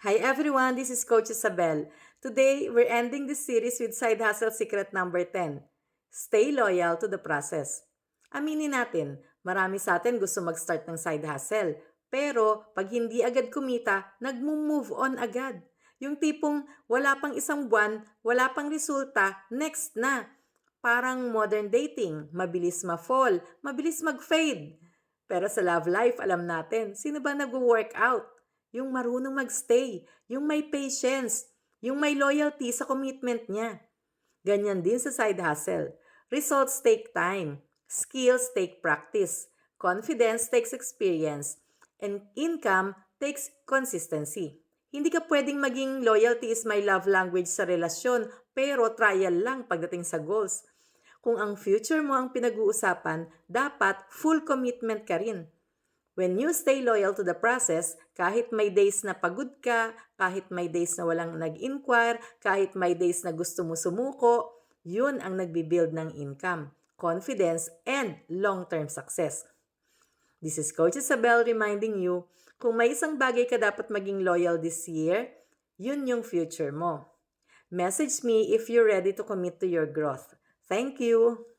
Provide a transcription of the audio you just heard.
Hi everyone, this is Coach Isabel. Today, we're ending this series with Side Hustle Secret number 10. Stay loyal to the process. Aminin natin, marami sa atin gusto mag-start ng side hustle. Pero pag hindi agad kumita, nag-move on agad. Yung tipong wala pang isang buwan, wala pang resulta, next na. Parang modern dating, mabilis ma-fall, mabilis mag-fade. Pero sa love life, alam natin, sino ba nag-work out? Yung marunong magstay, yung may patience, yung may loyalty sa commitment niya. Ganyan din sa side hustle. Results take time, skills take practice, confidence takes experience, and income takes consistency. Hindi ka pwedeng maging loyalty is my love language sa relasyon, pero trial lang pagdating sa goals. Kung ang future mo ang pinag-uusapan, dapat full commitment ka rin. When you stay loyal to the process, kahit may days na pagod ka, kahit may days na walang nag-inquire, kahit may days na gusto mo sumuko, yun ang nagbibuild ng income, confidence, and long-term success. This is Coach Isabel reminding you, kung may isang bagay ka dapat maging loyal this year, yun yung future mo. Message me if you're ready to commit to your growth. Thank you!